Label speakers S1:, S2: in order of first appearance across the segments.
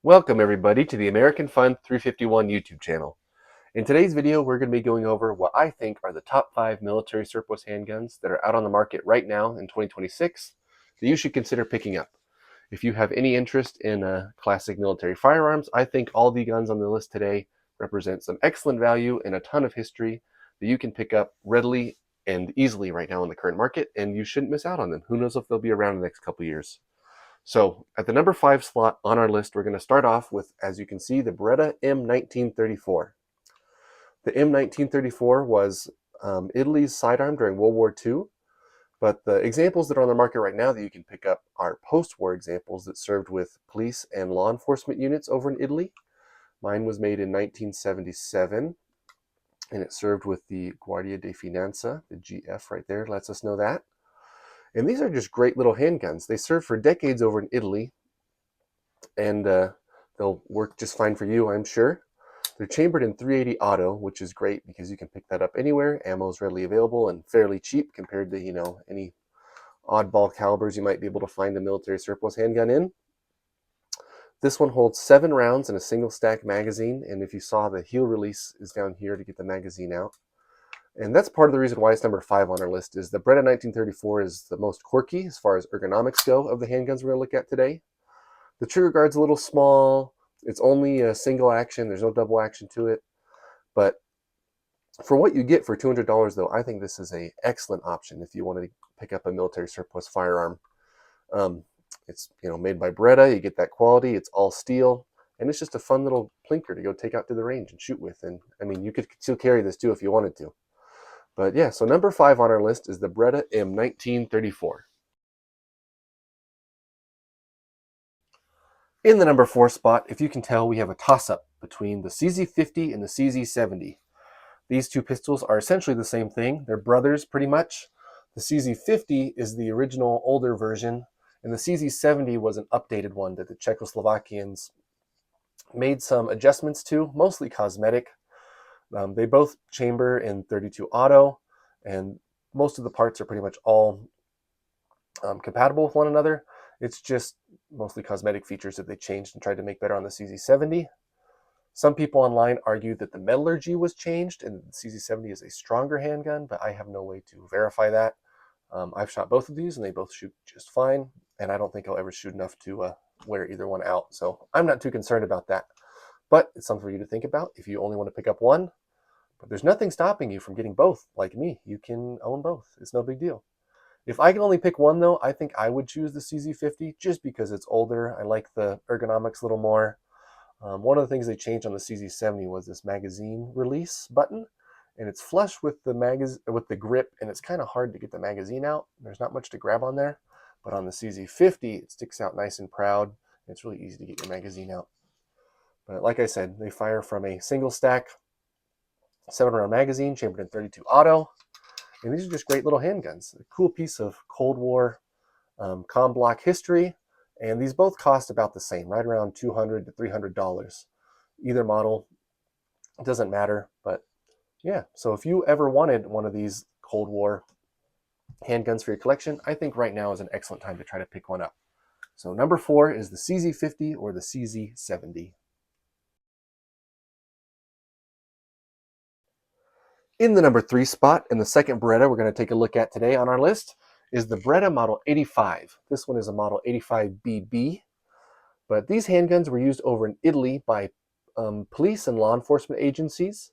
S1: Welcome everybody to the American Fun 351 YouTube channel. In today's video, we're going to be going over what I think are the top 5 military surplus handguns that are out on the market right now in 2026 that you should consider picking up. If you have any interest in classic military firearms, I think all the guns on the list today represent some excellent value and a ton of history that you can pick up readily and easily right now in the current market, and you shouldn't miss out on them. Who knows if they'll be around in the next couple years. So at the number 5 slot on our list, we're going to start off with, as you can see, the Beretta M1934. The M1934 was Italy's sidearm during World War II, but the examples that are on the market right now that you can pick up are post-war examples that served with police and law enforcement units over in Italy. Mine was made in 1977, and it served with the Guardia di Finanza, the GF right there lets us know that. And these are just great little handguns. They served for decades over in Italy, and they'll work just fine for you, I'm sure. They're chambered in .380 auto, which is great because you can pick that up anywhere. Ammo is readily available and fairly cheap compared to, any oddball calibers you might be able to find a military surplus handgun in. This one holds 7 rounds in a single stack magazine, and if you saw, the heel release is down here to get the magazine out. And that's part of the reason why it's number 5 on our list, is the Beretta 1934 is the most quirky as far as ergonomics go of the handguns we're going to look at today. The trigger guard's a little small. It's only a single action. There's no double action to it. But for what you get for $200 though, I think this is an excellent option if you want to pick up a military surplus firearm. It's made by Beretta. You get that quality. It's all steel. And it's just a fun little plinker to go take out to the range and shoot with. And I mean, you could still carry this too if you wanted to. But yeah, so number 5 on our list is the Beretta M1934. In the number 4 spot, if you can tell, we have a toss-up between the CZ50 and the CZ70. These two pistols are essentially the same thing. They're brothers pretty much. The CZ50 is the original older version, and the CZ70 was an updated one that the Czechoslovakians made some adjustments to, mostly cosmetic. They both chamber in .32 auto, and most of the parts are pretty much all compatible with one another. It's just mostly cosmetic features that they changed and tried to make better on the CZ70. Some people online argue that the metallurgy was changed and the CZ70 is a stronger handgun, but I have no way to verify that. I've shot both of these and they both shoot just fine, and I don't think I'll ever shoot enough to wear either one out, so I'm not too concerned about that. But it's something for you to think about if you only want to pick up one. But there's nothing stopping you from getting both. Like me, you can own both. It's no big deal. If I can only pick one though, I think I would choose the CZ50 just because it's older. I like the ergonomics a little more. One of the things they changed on the CZ70 was this magazine release button, and it's flush with the grip, and it's kind of hard to get the magazine out. There's not much to grab on there, but on the CZ50, it sticks out nice and proud. And it's really easy to get your magazine out. But like I said, they fire from a single stack 7-round magazine chambered in .32 auto, and these are just great little handguns. A cool piece of Cold War comm block history. And these both cost about the same, right around $200 to $300. Either model, it doesn't matter. But yeah, so if you ever wanted one of these Cold War handguns for your collection, I think right now is an excellent time to try to pick one up. So number 4 is the CZ50 or the CZ70. In the number 3 spot, and the second Beretta we're going to take a look at today on our list, is the Beretta Model 85. This one is a Model 85BB. But these handguns were used over in Italy by police and law enforcement agencies.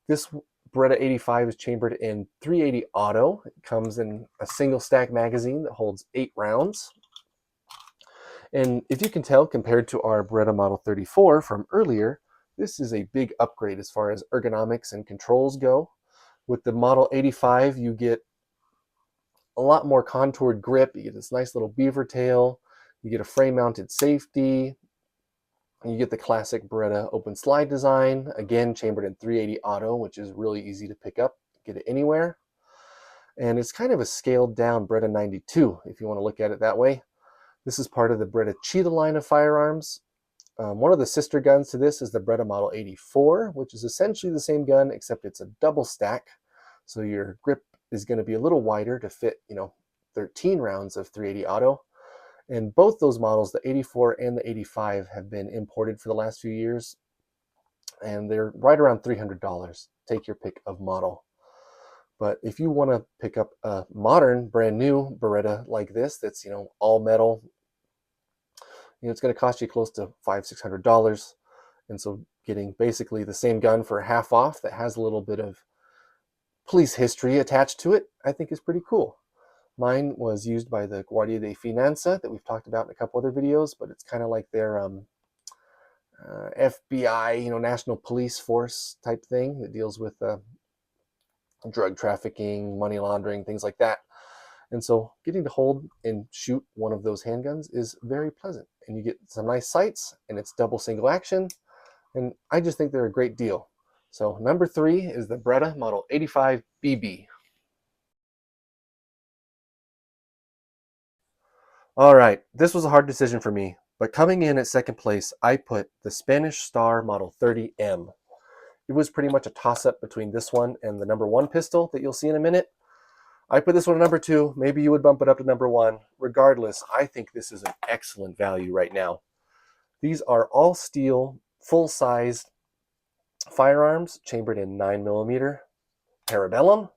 S1: This Beretta 85 is chambered in .380 auto. It comes in a single stack magazine that holds 8 rounds. And if you can tell, compared to our Beretta Model 34 from earlier, this is a big upgrade as far as ergonomics and controls go. With the Model 85, you get a lot more contoured grip. You get this nice little beaver tail. You get a frame-mounted safety. You get the classic Beretta open slide design, again chambered in .380 auto, which is really easy to pick up, get it anywhere. And it's kind of a scaled down Beretta 92, if you want to look at it that way. This is part of the Beretta Cheetah line of firearms. One of the sister guns to this is the Beretta Model 84, which is essentially the same gun, except it's a double stack. So your grip is going to be a little wider to fit, 13 rounds of .380 auto. And both those models, the 84 and the 85, have been imported for the last few years, and they're right around $300. Take your pick of model. But if you want to pick up a modern, brand new Beretta like this, that's, all metal, it's going to cost you close to $500-600. And so getting basically the same gun for half off that has a little bit of police history attached to it, I think is pretty cool. Mine was used by the Guardia de Finanza that we've talked about in a couple other videos, but it's kind of like their FBI, National Police Force type thing that deals with drug trafficking, money laundering, things like that. And so getting to hold and shoot one of those handguns is very pleasant. And you get some nice sights, and it's double single action. And I just think they're a great deal. So number 3 is the Beretta Model 85 BB. All right, this was a hard decision for me, but coming in at second place, I put the Spanish Star Model 30M. It was pretty much a toss-up between this one and the number 1 pistol that you'll see in a minute. I put this one at number 2. Maybe you would bump it up to number 1. Regardless, I think this is an excellent value right now. These are all steel, full-sized firearms, chambered in 9mm Parabellum,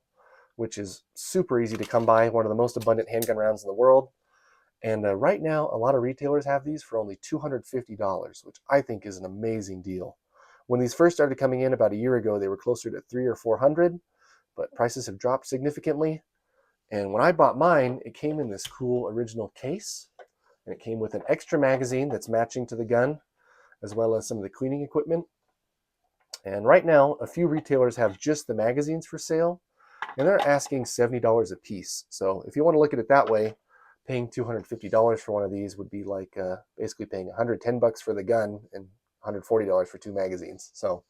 S1: which is super easy to come by, one of the most abundant handgun rounds in the world. And right now, a lot of retailers have these for only $250, which I think is an amazing deal. When these first started coming in about a year ago, they were closer to $300 or $400, but prices have dropped significantly. And when I bought mine, it came in this cool original case, and it came with an extra magazine that's matching to the gun, as well as some of the cleaning equipment. And right now, a few retailers have just the magazines for sale, and they're asking $70 a piece. So if you want to look at it that way, paying $250 for one of these would be like basically paying $110 for the gun and $140 for 2 magazines. So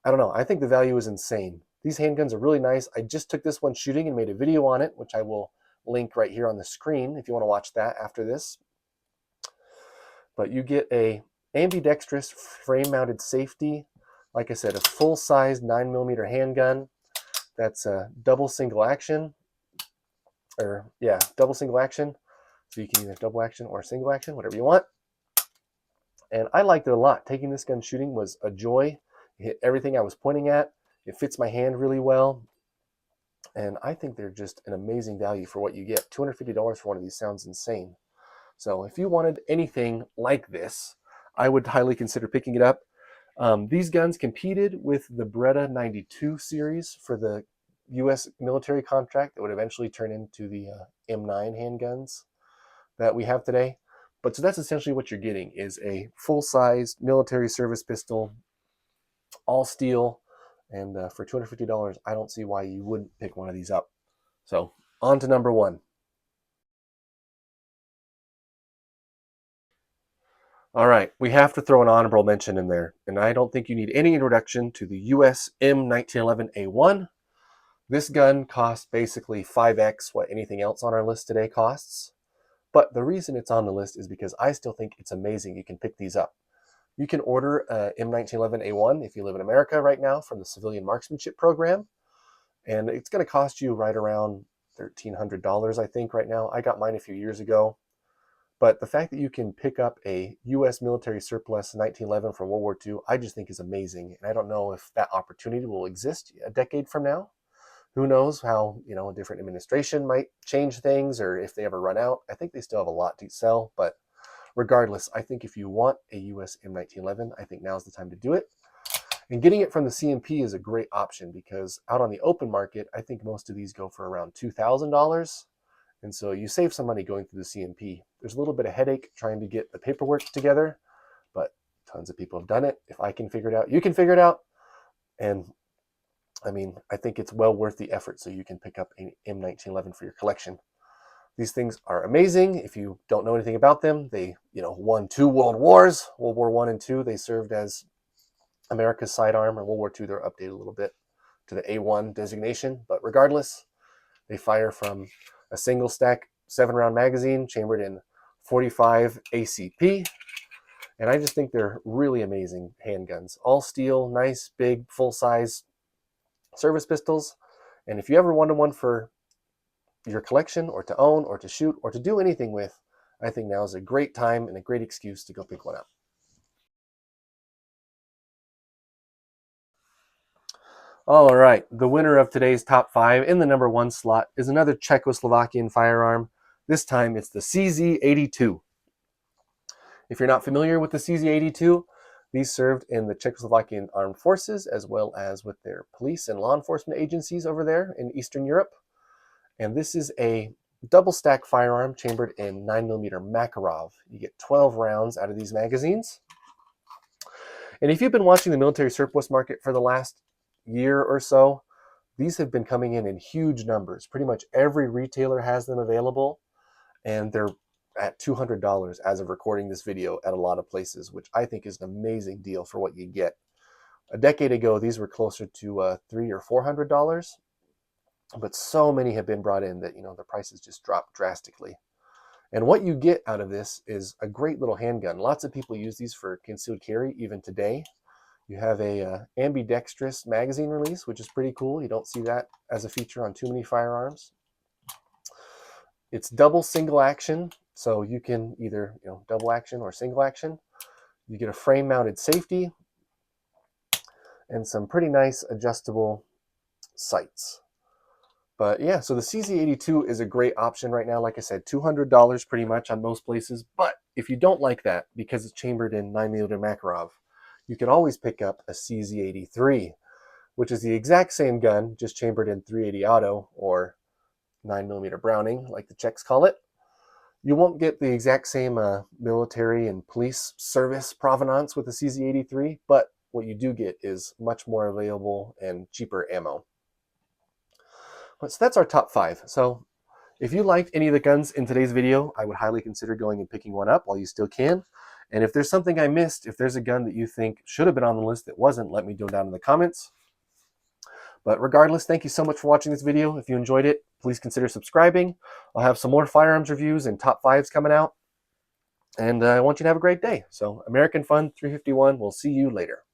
S1: I don't know. I think the value is insane. These handguns are really nice. I just took this one shooting and made a video on it, which I will link right here on the screen if you want to watch that after this. But you get a ambidextrous frame-mounted safety. Like I said, a full-size 9mm handgun that's a double single action. Double single action. So you can either double action or single action, whatever you want. And I liked it a lot. Taking this gun shooting was a joy. It hit everything I was pointing at. It fits my hand really well. And I think they're just an amazing value for what you get. $250 for one of these sounds insane. So if you wanted anything like this, I would highly consider picking it up. These guns competed with the Beretta 92 series for the U.S. military contract that would eventually turn into the M9 handguns that we have today. But so that's essentially what you're getting, is a full-sized military service pistol, all steel, and for $250, I don't see why you wouldn't pick one of these up. So on to number 1. All right, we have to throw an honorable mention in there, and I don't think you need any introduction to the US M1911A1. This gun costs basically 5x what anything else on our list today costs. But the reason it's on the list is because I still think it's amazing you can pick these up. You can order a M1911A1 if you live in America right now from the Civilian Marksmanship Program, and it's going to cost you right around $1,300, I think, right now. I got mine a few years ago. But the fact that you can pick up a U.S. military surplus 1911 from World War II, I just think is amazing. And I don't know if that opportunity will exist a decade from now. Who knows how, a different administration might change things, or if they ever run out. I think they still have a lot to sell, but regardless, I think if you want a US M1911, I think now's the time to do it. And getting it from the CMP is a great option, because out on the open market, I think most of these go for around $2,000. And so you save some money going through the CMP. There's a little bit of headache trying to get the paperwork together, but tons of people have done it. If I can figure it out, you can figure it out. And I think it's well worth the effort, so you can pick up an M1911 for your collection. These things are amazing. If you don't know anything about them, they won 2 world wars, World War I and II. They served as America's sidearm, and World War II, they're updated a little bit to the A1 designation. But regardless, they fire from a single stack 7-round magazine chambered in 45 ACP. And I just think they're really amazing handguns. All steel, nice, big, full-size service pistols. And if you ever wanted one for your collection, or to own, or to shoot, or to do anything with, I think now is a great time and a great excuse to go pick one up. All right, the winner of today's top 5 in the number 1 slot is another Czechoslovakian firearm. This time it's the CZ82. If you're not familiar with the CZ82, these served in the Czechoslovakian armed forces as well as with their police and law enforcement agencies over there in Eastern Europe. And this is a double stack firearm chambered in 9mm Makarov. You get 12 rounds out of these magazines. And if you've been watching the military surplus market for the last year or so, these have been coming in huge numbers. Pretty much every retailer has them available, and they're at $200 as of recording this video at a lot of places, which I think is an amazing deal for what you get. A decade ago, these were closer to $300 or $400, but so many have been brought in that the prices just dropped drastically. And what you get out of this is a great little handgun. Lots of people use these for concealed carry even today. You have a ambidextrous magazine release, which is pretty cool. You don't see that as a feature on too many firearms. It's double single action, so you can either double action or single action. You get a frame mounted safety and some pretty nice adjustable sights. But yeah, so the CZ82 is a great option right now. Like I said, $200 pretty much on most places. But if you don't like that because it's chambered in 9mm Makarov, you can always pick up a CZ83, which is the exact same gun, just chambered in .380 auto or 9mm Browning, like the Czechs call it. You won't get the exact same military and police service provenance with the CZ83, but what you do get is much more available and cheaper ammo. So that's our top 5. So if you liked any of the guns in today's video, I would highly consider going and picking one up while you still can. And if there's something I missed, if there's a gun that you think should have been on the list that wasn't, let me know down in the comments. But regardless, thank you so much for watching this video. If you enjoyed it, please consider subscribing. I'll have some more firearms reviews and top 5s coming out. And I want you to have a great day. So American Fun 351, we'll see you later.